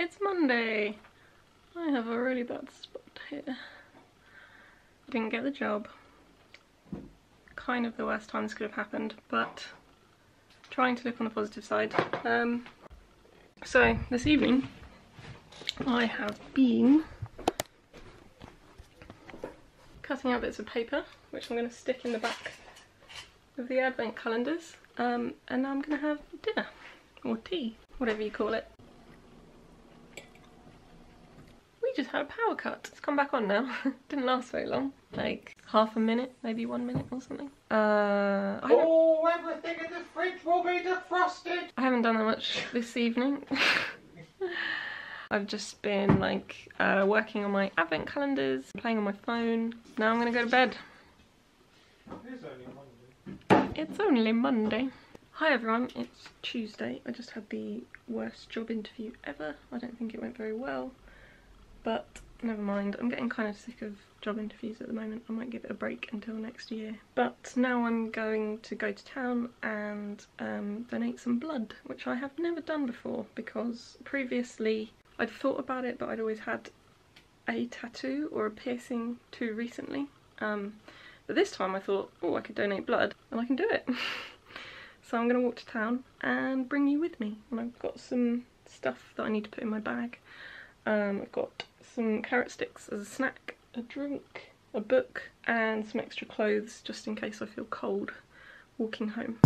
It's Monday. I have a really bad spot here. Didn't get the job. Kind of the worst time this could have happened, but trying to look on the positive side. So this evening I have been cutting out bits of paper, which I'm going to stick in the back of the advent calendars, and now I'm going to have dinner, or tea, whatever you call it. We just had a power cut. It's come back on now. Didn't last very long, like half a minute, maybe 1 minute or something. Everything in the fridge will be defrosted! I haven't done that much this evening. I've just been like working on my advent calendars, playing on my phone. Now I'm gonna go to bed. It is only Monday. It's only Monday. Hi everyone, it's Tuesday. I just had the worst job interview ever. I don't think it went very well, but never mind. I'm getting kind of sick of job interviews at the moment. I might give it a break until next year. But now I'm going to go to town and donate some blood, which I have never done before because previously I'd thought about it, but I'd always had a tattoo or a piercing too recently. But this time I thought, oh, I could donate blood and I can do it. So I'm going to walk to town and bring you with me. And I've got some stuff that I need to put in my bag. I've got some carrot sticks as a snack, a drink, a book, and some extra clothes just in case I feel cold walking home.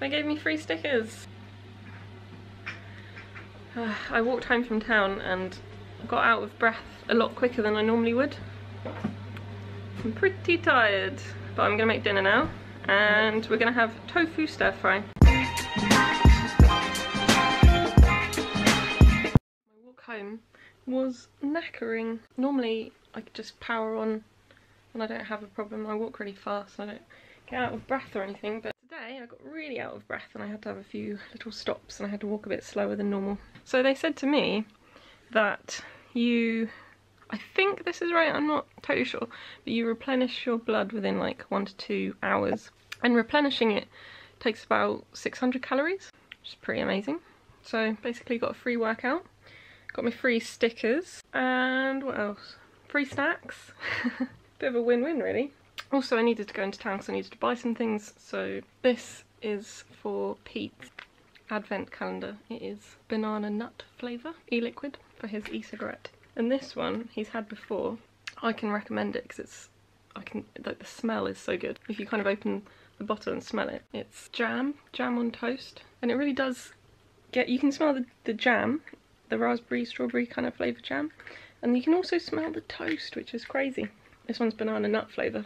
They gave me free stickers. I walked home from town and got out of breath a lot quicker than I normally would. I'm pretty tired, but I'm gonna make dinner now and we're gonna have tofu stir fry. My walk home was knackering. Normally I could just power on and I don't have a problem. I walk really fast, I don't get out of breath or anything, but today I got really out of breath and I had to have a few little stops and I had to walk a bit slower than normal. So they said to me that I think this is right, I'm not totally sure, but you replenish your blood within like 1 to 2 hours, and replenishing it takes about 600 calories, which is pretty amazing. So basically got a free workout, got me free stickers, and what else? Free snacks. Bit of a win-win really. Also, I needed to go into town because I needed to buy some things, so this is for Pete's advent calendar. It is banana nut flavour, e-liquid, for his e-cigarette. And this one he's had before. I can recommend it because the smell is so good. If you kind of open the bottle and smell it, it's jam on toast, and it really does you can smell the jam, the raspberry, strawberry kind of flavoured jam, and you can also smell the toast, which is crazy. This one's banana nut flavour,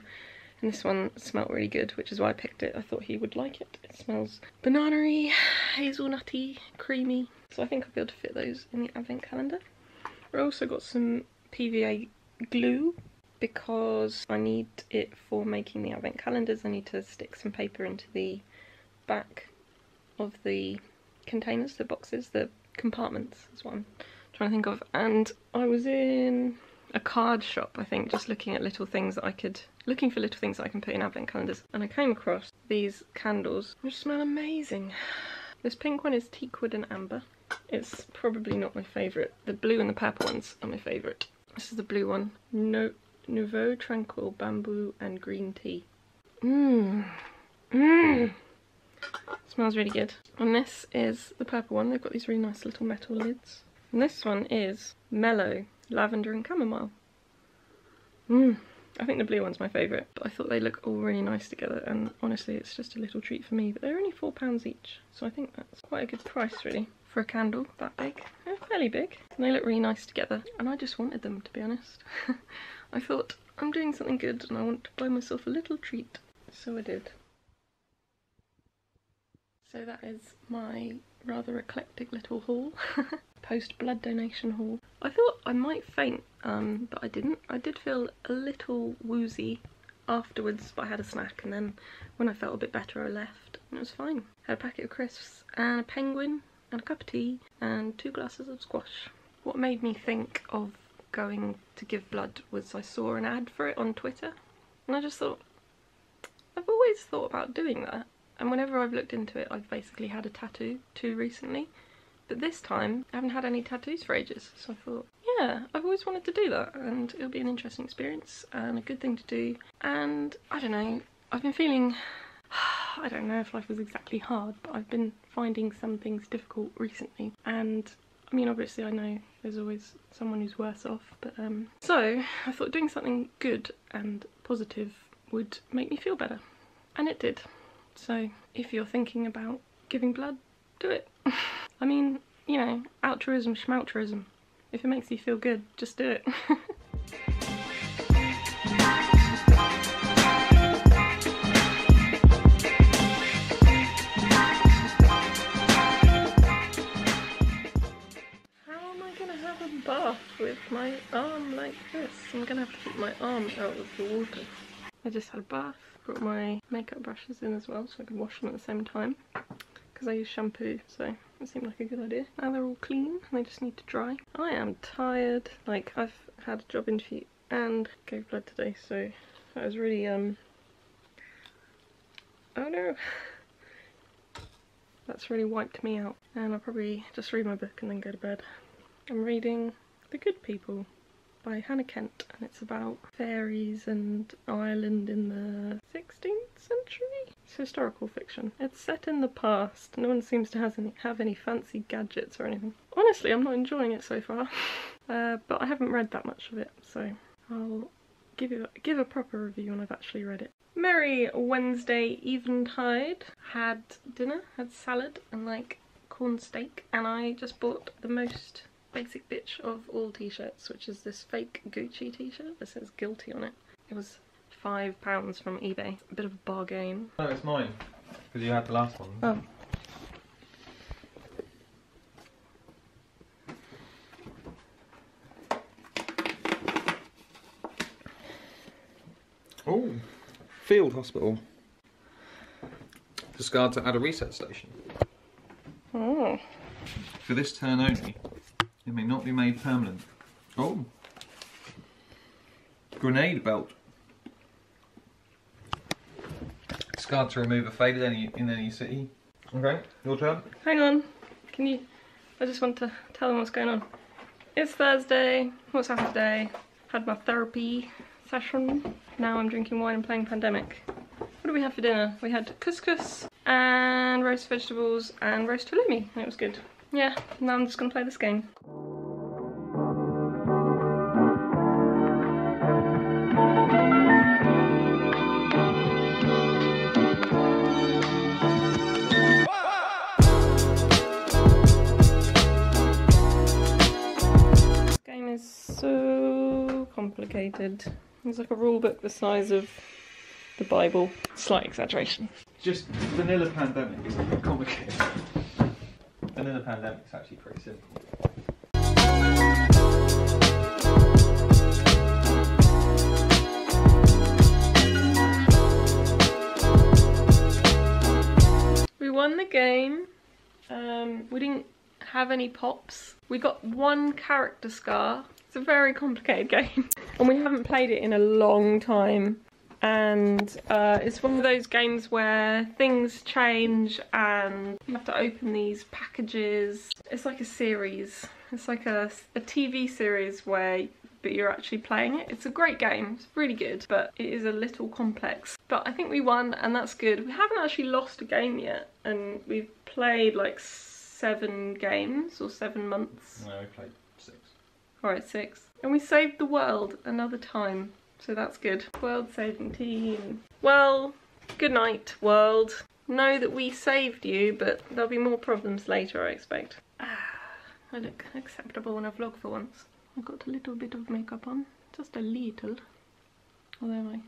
and this one smelled really good, which is why I picked it. I thought he would like it. It smells banana-y, hazelnutty, creamy. So I think I'll be able to fit those in the advent calendar. I also got some PVA glue because I need it for making the advent calendars. I need to stick some paper into the back of the containers, the boxes, the compartments is what I'm trying to think of. And I was in a card shop, I think, just looking at little things that I could, looking for little things that I can put in advent calendars, and I came across these candles which smell amazing. This pink one is teakwood and amber. It's probably not my favourite. The blue and the purple ones are my favourite. This is the blue one. Nouveau Tranquil Bamboo and Green Tea. Smells really good. And this is the purple one. They've got these really nice little metal lids. And this one is Mellow Lavender and Chamomile. I think the blue one's my favourite, but I thought they look all really nice together, and honestly it's just a little treat for me. But they're only £4 each, so I think that's quite a good price really for a candle that big. They're fairly big, and they look really nice together, and I just wanted them, to be honest. I thought, I'm doing something good and I want to buy myself a little treat, so I did. So that is my rather eclectic little haul. Post blood donation haul. I thought I might faint, but I didn't. I did feel a little woozy afterwards, but I had a snack, and then when I felt a bit better I left and it was fine. Had a packet of crisps and a penguin and a cup of tea and 2 glasses of squash. What made me think of going to give blood was I saw an ad for it on Twitter, and I just thought, I've always thought about doing that, and whenever I've looked into it I've basically had a tattoo too recently. But this time, I haven't had any tattoos for ages, so I thought, yeah, I've always wanted to do that, and it'll be an interesting experience and a good thing to do. And I don't know, I've been feeling, I don't know if life was exactly hard, but I've been finding some things difficult recently. And I mean, obviously I know there's always someone who's worse off, but so I thought doing something good and positive would make me feel better, and it did. So if you're thinking about giving blood, do it. I mean, you know, altruism, schmaltruism. If it makes you feel good, just do it. How am I gonna have a bath with my arm like this? I'm gonna have to keep my arm out of the water. I just had a bath, brought my makeup brushes in as well so I could wash them at the same time, because I use shampoo, so it seemed like a good idea. Now they're all clean and they just need to dry. I am tired. Like, I've had a job interview and gave blood today, so that was really oh no, that's really wiped me out. And I'll probably just read my book and then go to bed. I'm reading The Good People by Hannah Kent, and it's about fairies and Ireland in the 16th century. It's historical fiction. It's set in the past. No one seems to have any fancy gadgets or anything. Honestly, I'm not enjoying it so far. But I haven't read that much of it, so I'll give a proper review when I've actually read it. Merry Wednesday eventide. Had dinner, had salad and like corn steak, and I just bought the most basic bitch of all t-shirts, which is this fake Gucci t-shirt that says guilty on it. It was £5 from eBay. A bit of a bargain. No, it's mine, because you had the last one. Oh. Oh, field hospital. Discard to add a reset station. Oh. For this turn only, it may not be made permanent. Oh. Grenade belt. Discard to remove a faded in any city. Okay, your turn. Hang on. Can you... I just want to tell them what's going on. It's Thursday. What's happened today? Had my therapy session. Now I'm drinking wine and playing Pandemic. What do we have for dinner? We had couscous and roast vegetables and roast halloumi, and it was good. Yeah, now I'm just going to play this game. This game is so complicated. It's like a rule book the size of the Bible. Slight exaggeration. Just vanilla Pandemic is not complicated. Vanilla Pandemic's actually pretty simple. We won the game. We didn't have any pops. We got 1 character scar. It's a very complicated game and we haven't played it in a long time. And it's one of those games where things change and you have to open these packages. It's like a series. It's like a TV series but you're actually playing it. It's a great game, it's really good, but it is a little complex. But I think we won and that's good. We haven't actually lost a game yet and we've played like 7 games or 7 months. No, we played 6. Alright, 6. And we saved the world another time, so that's good. World saving team. Well, good night, world. Know that we saved you, but there'll be more problems later, I expect. I look acceptable in a vlog for once. I've got a little bit of makeup on, just a little. Although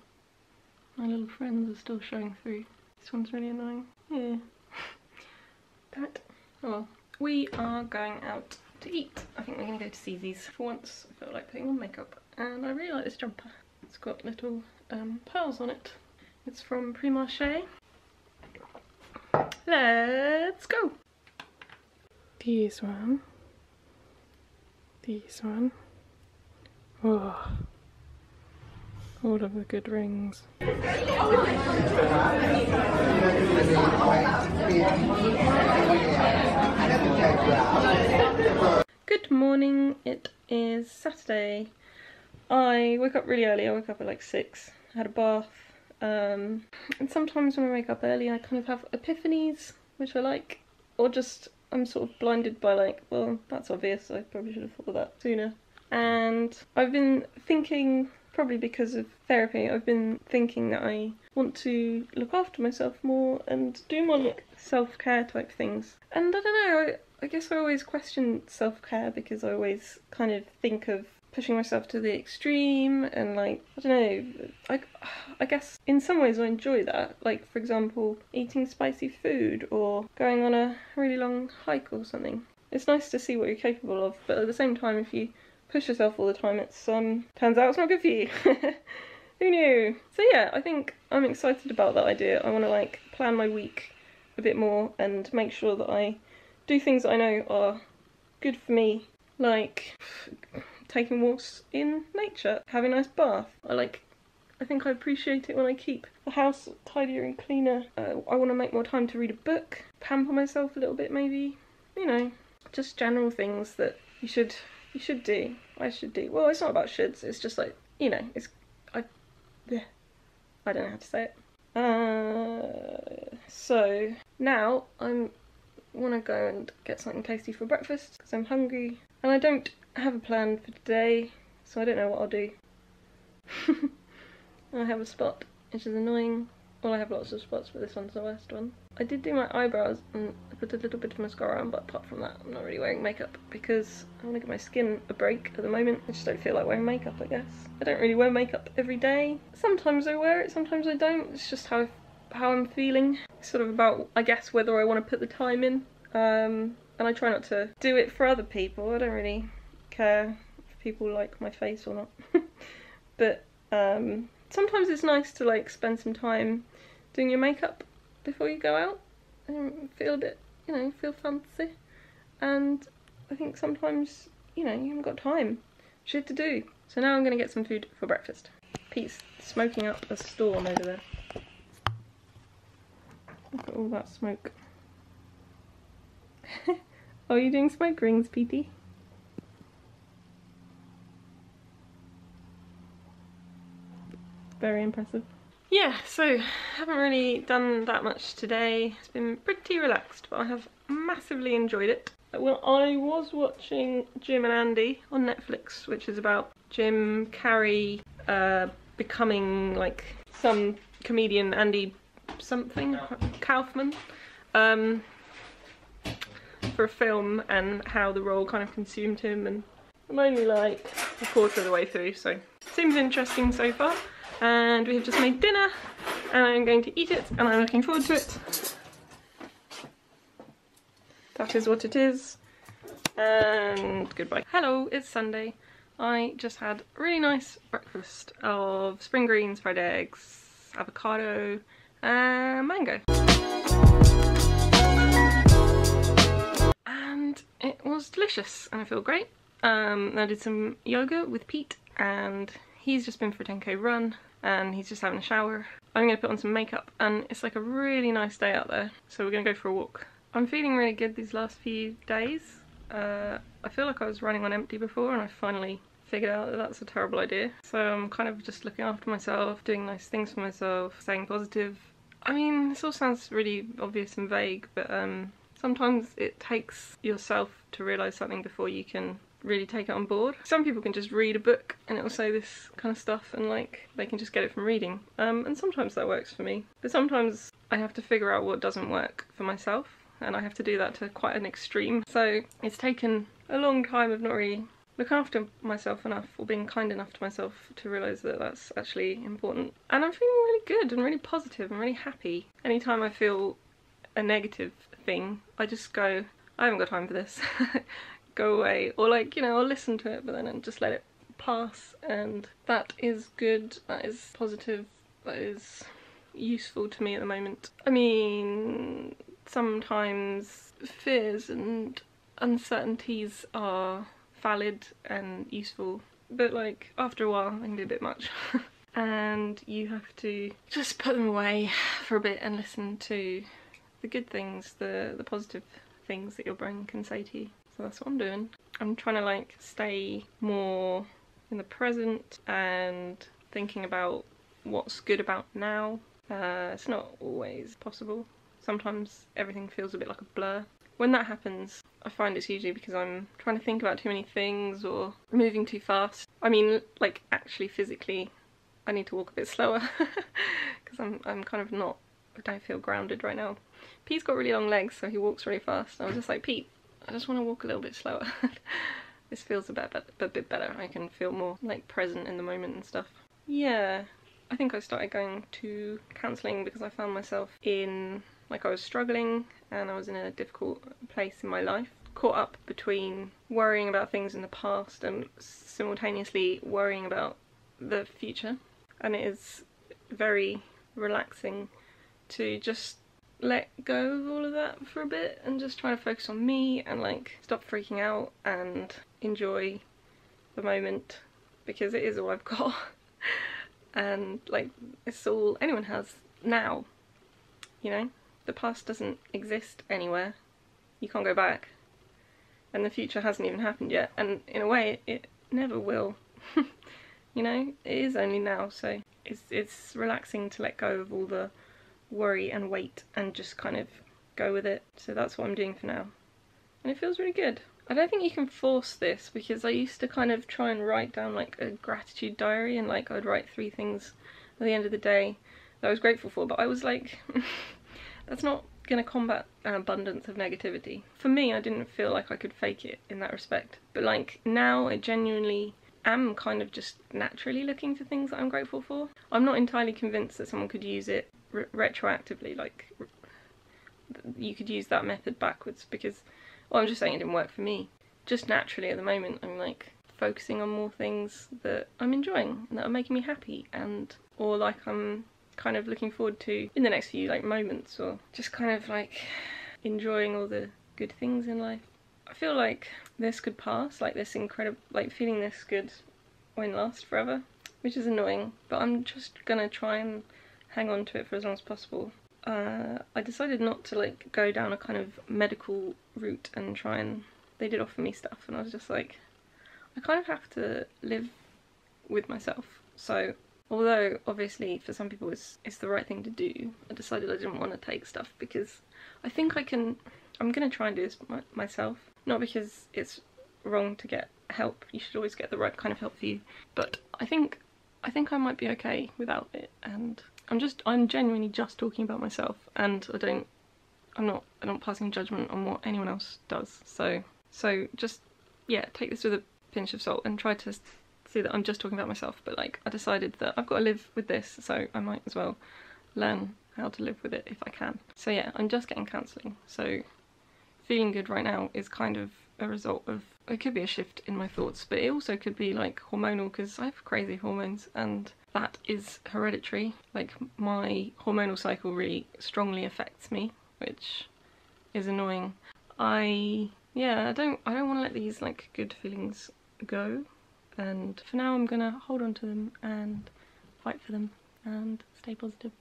my little friends are still showing through. This one's really annoying. Yeah. Damn it. Oh well. We are going out to eat. I think we're going to go to C's. For once, I feel like putting on makeup. And I really like this jumper. It's got little pearls on it. It's from Primarché. Let's go! This one. This one. Oh, all of the good rings. Good morning, it is Saturday. I woke up really early, I woke up at like 6. I had a bath. And sometimes when I wake up early I kind of have epiphanies, which I like. Or just I'm sort of blinded by like, well, that's obvious, I probably should have thought of that sooner. And I've been thinking, probably because of therapy, I've been thinking that I want to look after myself more and do more like self-care type things. And I don't know, I guess I always question self-care because I always kind of think of pushing myself to the extreme and like, I don't know, I guess in some ways I enjoy that. Like for example, eating spicy food or going on a really long hike or something. It's nice to see what you're capable of, but at the same time if you push yourself all the time, it's turns out it's not good for you. Who knew? So yeah, I think I'm excited about that idea. I want to like plan my week a bit more and make sure that I do things that I know are good for me, like taking walks in nature, having a nice bath. I think I appreciate it when I keep the house tidier and cleaner. I want to make more time to read a book, pamper myself a little bit maybe, you know, just general things that you should do. I should do. Well, it's not about shoulds, it's just like, you know, I don't know how to say it. So now I want to go and get something tasty for breakfast because I'm hungry and I don't have a plan for today, so I don't know what I'll do. I have a spot, which is annoying. Well, I have lots of spots, but this one's the worst one. I did do my eyebrows and I put a little bit of mascara on, but apart from that, I'm not really wearing makeup because I want to give my skin a break at the moment. I just don't feel like wearing makeup, I guess. I don't really wear makeup every day. Sometimes I wear it, sometimes I don't. It's just how I'm feeling. It's sort of about, I guess, whether I want to put the time in. And I try not to do it for other people. I don't really care if people like my face or not. But sometimes it's nice to like spend some time doing your makeup before you go out and feel a bit, you know, feel fancy. And I think sometimes, you know, you haven't got time. Shit to do. So now I'm going to get some food for breakfast. Pete's smoking up a storm over there. Look at all that smoke. Are you doing smoke rings, Petey? Very impressive. Yeah, so haven't really done that much today. It's been pretty relaxed, but I have massively enjoyed it. Well, I was watching Jim and Andy on Netflix, which is about Jim Carrey becoming like some comedian, Andy something, Kaufman, for a film, and how the role kind of consumed him, and I'm only like a quarter of the way through, so seems interesting so far. And we have just made dinner and I'm going to eat it and I'm looking forward to it. That is what it is. And goodbye. Hello, it's Sunday. I just had a really nice breakfast of spring greens, fried eggs, avocado and mango. And and it was delicious and I feel great. I did some yoga with Pete and he's just been for a 10k run and he's just having a shower. I'm going to put on some makeup and it's like a really nice day out there, so we're going to go for a walk. I'm feeling really good these last few days. I feel like I was running on empty before and I finally figured out that that's a terrible idea. So I'm kind of just looking after myself, doing nice things for myself, staying positive. I mean, this all sounds really obvious and vague, but sometimes it takes yourself to realise something before you can really take it on board. Some people can just read a book and it'll say this kind of stuff and like they can just get it from reading. And sometimes that works for me. But sometimes I have to figure out what doesn't work for myself, and I have to do that to quite an extreme. So it's taken a long time of not really looking after myself enough or being kind enough to myself to realise that that's actually important. And I'm feeling really good and really positive and really happy. Anytime I feel a negative thing, I just go, I haven't got time for this. Go away, or like, you know, I'll listen to it but then just let it pass, and that is good, that is positive, that is useful to me at the moment. I mean, sometimes fears and uncertainties are valid and useful, but like after a while they can be a bit much. And you have to just put them away for a bit and listen to the good things, the positive things that your brain can say to you. So that's what I'm doing. I'm trying to like stay more in the present and thinking about what's good about now. It's not always possible. Sometimes everything feels a bit like a blur. When that happens, I find it's usually because I'm trying to think about too many things or moving too fast. I mean, like actually physically, I need to walk a bit slower because I'm kind of not, I don't feel grounded right now. Pete's got really long legs, so he walks really fast. I was just like, Pete, I just want to walk a little bit slower. This feels a bit better. I can feel more like present in the moment and stuff. Yeah, I think I started going to counselling because I found myself in, like I was struggling and I was in a difficult place in my life. Caught up between worrying about things in the past and simultaneously worrying about the future. And it is very relaxing to just let go of all of that for a bit and just try to focus on me and like stop freaking out and enjoy the moment, because it is all I've got. And like it's all anyone has now, you know? The past doesn't exist anywhere. You can't go back. And the future hasn't even happened yet, and in a way it never will. You know, it is only now, so it's relaxing to let go of all the worry and weight and just kind of go with it. So that's what I'm doing for now, and it feels really good. I don't think you can force this, because I used to kind of try and write down like a gratitude diary, and like I'd write 3 things at the end of the day that I was grateful for, but I was like that's not going to combat an abundance of negativity. For me, I didn't feel like I could fake it in that respect, but like now I genuinely am kind of just naturally looking for things that I'm grateful for. I'm not entirely convinced that someone could use it retroactively, like you could use that method backwards, because, well, I'm just saying it didn't work for me. Just naturally at the moment I'm like focusing on more things that I'm enjoying and that are making me happy, and or like I'm kind of looking forward to in the next few like moments, or just kind of like enjoying all the good things in life. I feel like this could pass, like this incredible, like feeling this good won't last forever, which is annoying, but I'm just gonna try and hang on to it for as long as possible. I decided not to like go down a kind of medical route and try and, they did offer me stuff and I was just like, I kind of have to live with myself. So although obviously for some people it's the right thing to do, I decided I didn't want to take stuff because I think I'm gonna try and do this myself. Not because it's wrong to get help, you should always get the right kind of help for you, but I think I might be okay without it, and I'm genuinely just talking about myself, and I'm not passing judgment on what anyone else does, so just, yeah, take this with a pinch of salt and try to see that I'm just talking about myself. But like, I decided that I've got to live with this, so I might as well learn how to live with it if I can. So yeah, I'm just getting counselling, so feeling good right now is kind of a result of, it could be a shift in my thoughts, but it also could be like hormonal, because I have crazy hormones and that is hereditary. Like my hormonal cycle really strongly affects me, which is annoying. I yeah, I don't want to let these like good feelings go, and for now I'm gonna hold on to them and fight for them and stay positive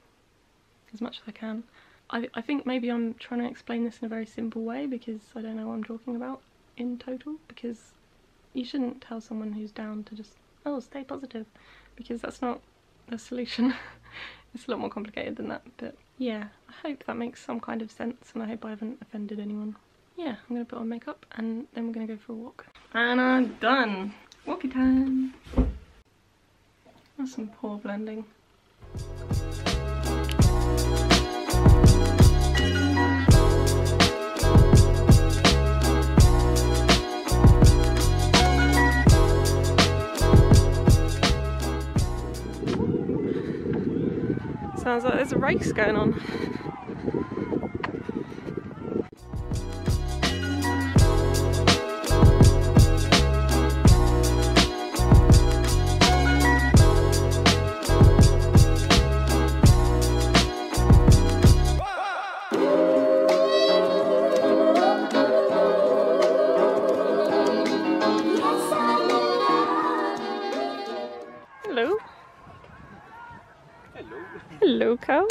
as much as I can. I think maybe I'm trying to explain this in a very simple way because I don't know what I'm talking about in total, because you shouldn't tell someone who's down to just, oh, stay positive, because that's not the solution. It's a lot more complicated than that, but yeah, I hope that makes some kind of sense and I hope I haven't offended anyone. Yeah, I'm gonna put on makeup and then we're gonna go for a walk. And I'm done! Walkie time! That's some poor blending. Sounds like there's a race going on. Hello. Hello. Hello, cows.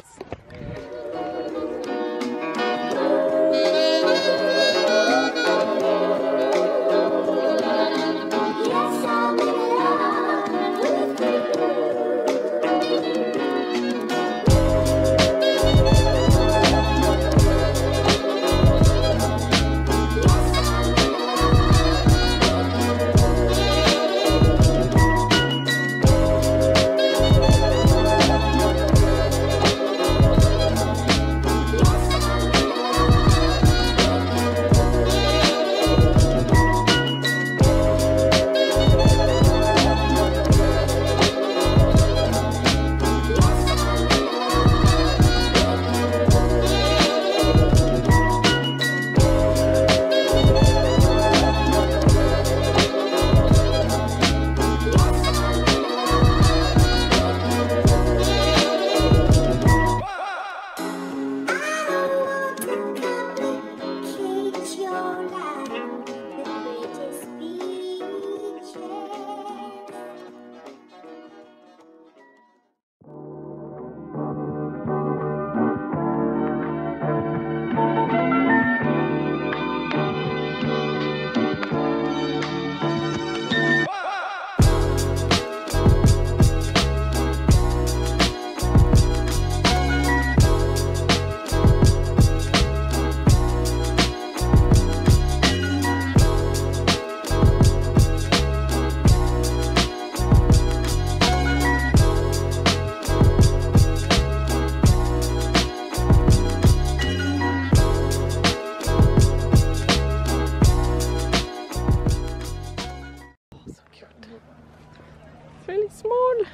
It's really small. I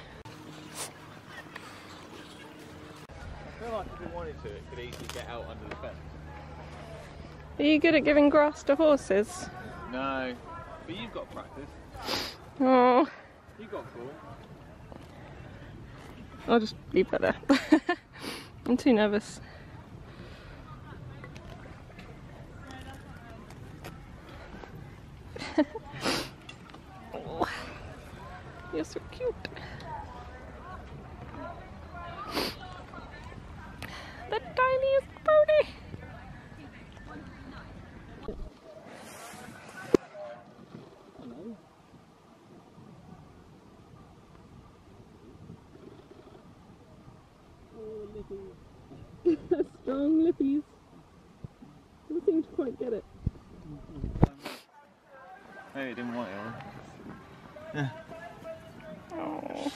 feel like if we wanted to, it could easily get out under the fence. Are you good at giving grass to horses? No, but you've got practice. Oh. You've got full. I'll just leave that there. I'm too nervous. Oh, you're so cute. The tiniest pony. Strong lippies. Doesn't seem to quite get it. Maybe it didn't want it on. Yeah. Oh.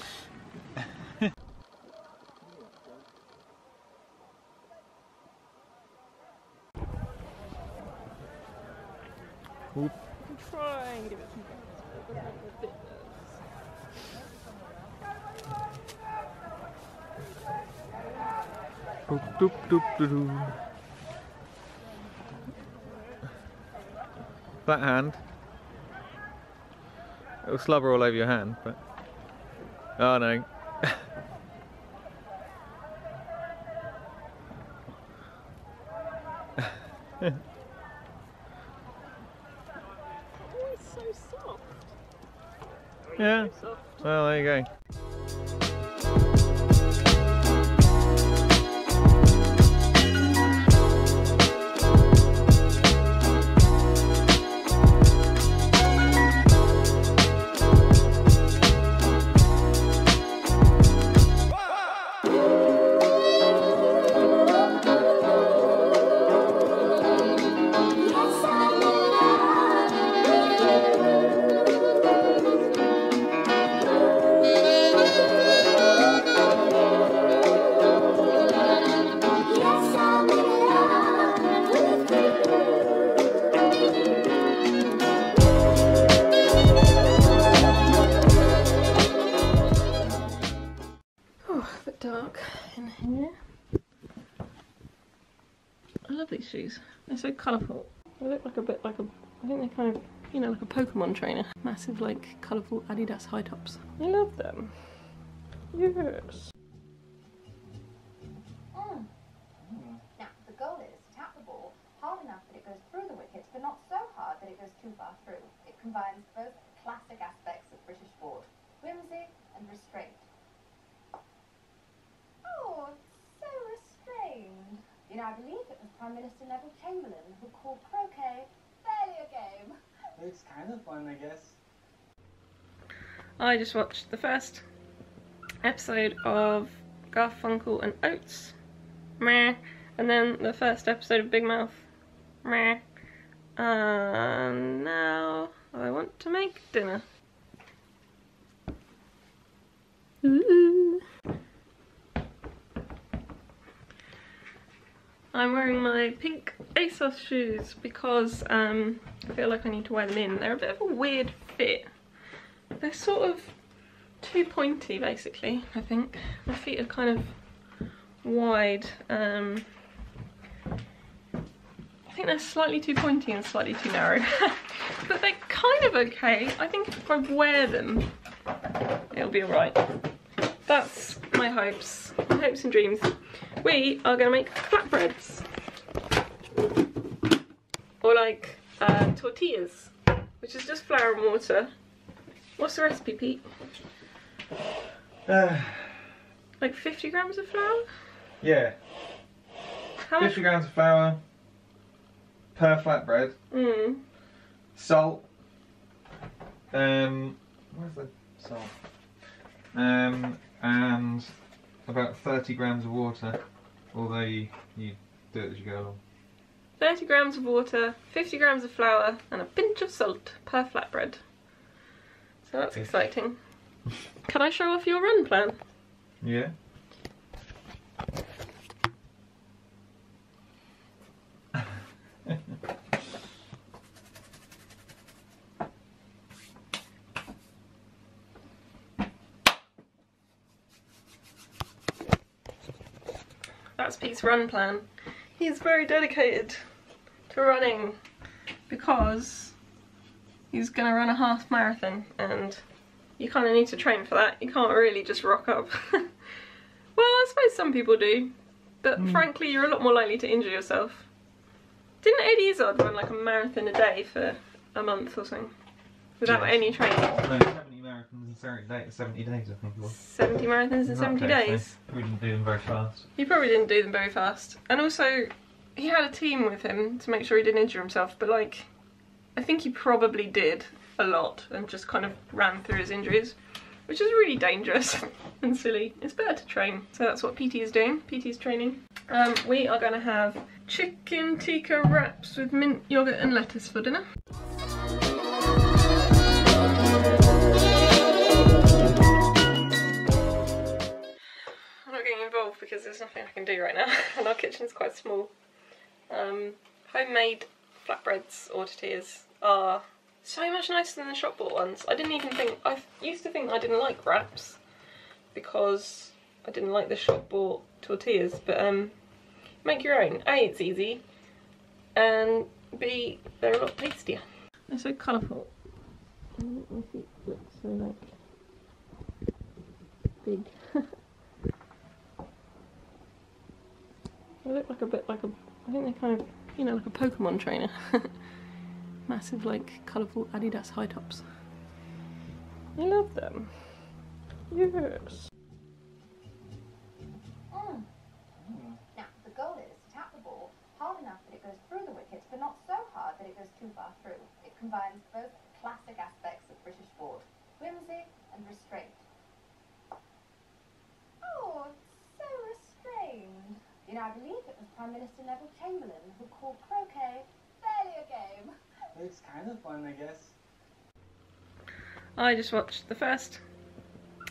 Try and give it some gas, but it doesn't look a bit Doop, doop, doop, doop, doop. That hand. It'll slobber all over your hand, but... Oh no. Yeah. Well, there you go. Dark in here. I love these shoes. They're so colourful. They look like a bit like a, I think they're kind of, you know, like a Pokemon trainer. Massive, like, colourful Adidas high tops. I love them. Yes. Now, the goal is to tap the ball hard enough that it goes through the wicket, but not so hard that it goes too far through. It combines both classic aspects of British sport, whimsy and restraint. Oh, so restrained. You know, I believe it was Prime Minister Neville Chamberlain who called croquet barely a game. It's kind of fun, I guess. I just watched the first episode of Garfunkel and Oates, meh, and then the first episode of Big Mouth, meh, and now I want to make dinner. Ooh. I'm wearing my pink ASOS shoes because I feel like I need to wear them in. They're a bit of a weird fit. They're sort of too pointy, basically, I think. My feet are kind of wide. I think they're slightly too pointy and slightly too narrow. But they're kind of okay. I think if I wear them, it'll be alright. That's my hopes and dreams. We are going to make flatbreads. Or like tortillas, which is just flour and water. What's the recipe, Pete? Like 50 grams of flour? Yeah. How 50 grams of flour per flatbread. Salt. Where's the salt? And about 30 grams of water, although you do it as you go along. 30 grams of water, 50 grams of flour, and a pinch of salt per flatbread. So that's exciting. Can I show off your run plan? Yeah. That's Pete's run plan. He's very dedicated to running because he's going to run a half marathon and you kind of need to train for that. You can't really just rock up. Well, I suppose some people do, but frankly you're a lot more likely to injure yourself. Didn't Eddie Izzard run like a marathon a day for a month or something? Without any training? No, 70 marathons in 70 days, I think it was. 70 marathons in 70 days? We didn't do them very fast. He probably didn't do them very fast. And also, he had a team with him to make sure he didn't injure himself, but like, I think he probably did a lot and just kind of ran through his injuries, which is really dangerous and silly. It's better to train. So that's what PT is doing. PT is training. We are going to have chicken tikka wraps with mint, yogurt and lettuce for dinner. I'm not getting involved because there's nothing I can do right now and our kitchen's quite small. Homemade flatbreads or tortillas are so much nicer than the shop bought ones. I didn't even think, I used to think I didn't like wraps because I didn't like the shop bought tortillas, but make your own. A, it's easy, and B, they're a lot tastier. They're so colourful. My feet look so like big. They look like a bit like a, I think they're kind of, you know, like a Pokemon trainer. Massive, like, colourful Adidas high tops. I love them. Yes. Now, the goal is to tap the ball hard enough that it goes through the wickets, but not so hard that it goes too far through. It combines both classic aspects of British sport, whimsy and restraint. Oh, so restrained. You know, I believe it was Prime Minister Neville Chamberlain who called croquet barely a game. It's kind of fun, I guess. I just watched the first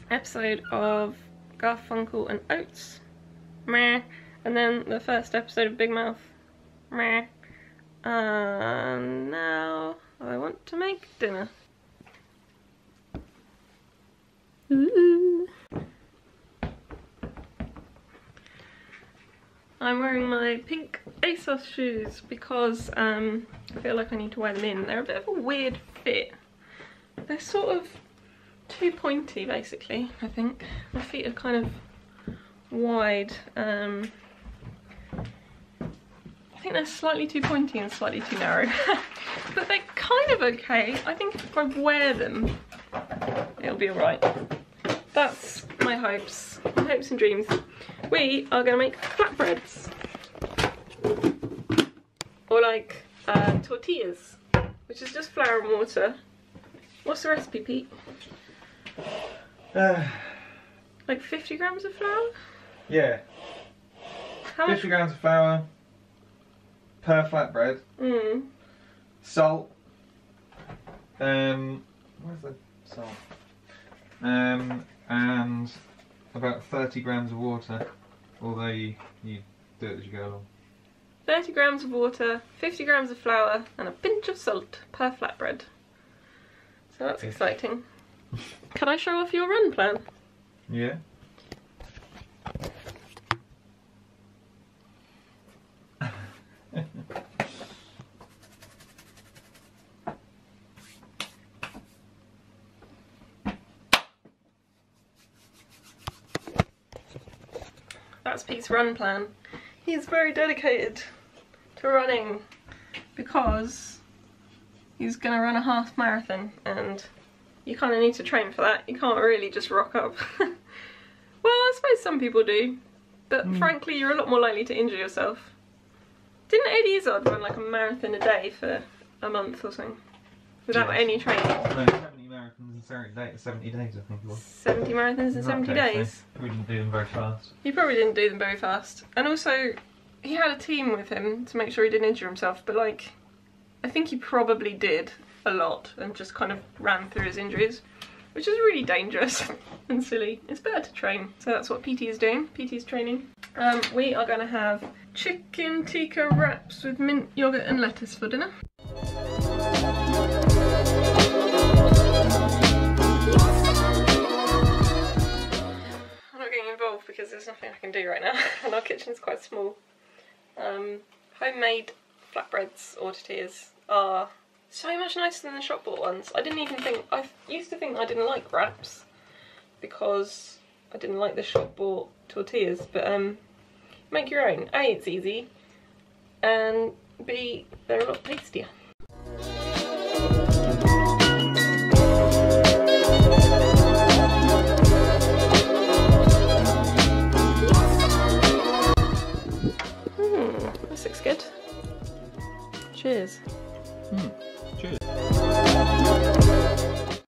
episode of Garfunkel and Oates, meh, and then the first episode of Big Mouth, meh, and now I want to make dinner. Ooh. I'm wearing my pink ASOS shoes because I feel like I need to wear them in. They're a bit of a weird fit. They're sort of too pointy, basically, I think. My feet are kind of wide. I think they're slightly too pointy and slightly too narrow. But they're kind of okay. I think if I wear them, it'll be alright. That's my hopes and dreams. We are going to make flatbreads. Or like tortillas, which is just flour and water. What's the recipe, Pete? Like 50 grams of flour? Yeah. How 50 grams of flour per flatbread. Salt. Where's the salt? And about 30 grams of water. Although you do it as you go along. 30 grams of water, 50 grams of flour, and a pinch of salt per flatbread. So that's exciting. Can I show off your run plan? Yeah. That's Pete's run plan. He's very dedicated to running because he's going to run a half marathon and you kind of need to train for that. You can't really just rock up. Well, I suppose some people do, but frankly you're a lot more likely to injure yourself. Didn't Eddie Izzard run like a marathon a day for a month or something? Without any training? No, 70 marathons in 70 days, I think it was. 70 marathons in 70 days? We didn't do them very fast. He probably didn't do them very fast. And also, he had a team with him to make sure he didn't injure himself, but like, I think he probably did a lot and just kind of ran through his injuries, which is really dangerous and silly. It's better to train. So that's what PT is doing. PT is training. We are going to have chicken tikka wraps with mint, yogurt and lettuce for dinner. I'm not getting involved because there's nothing I can do right now and our kitchen's quite small. Homemade flatbreads or tortillas are so much nicer than the shop bought ones. I used to think I didn't like wraps because I didn't like the shop bought tortillas, but make your own. A, it's easy, and B, they're a lot tastier.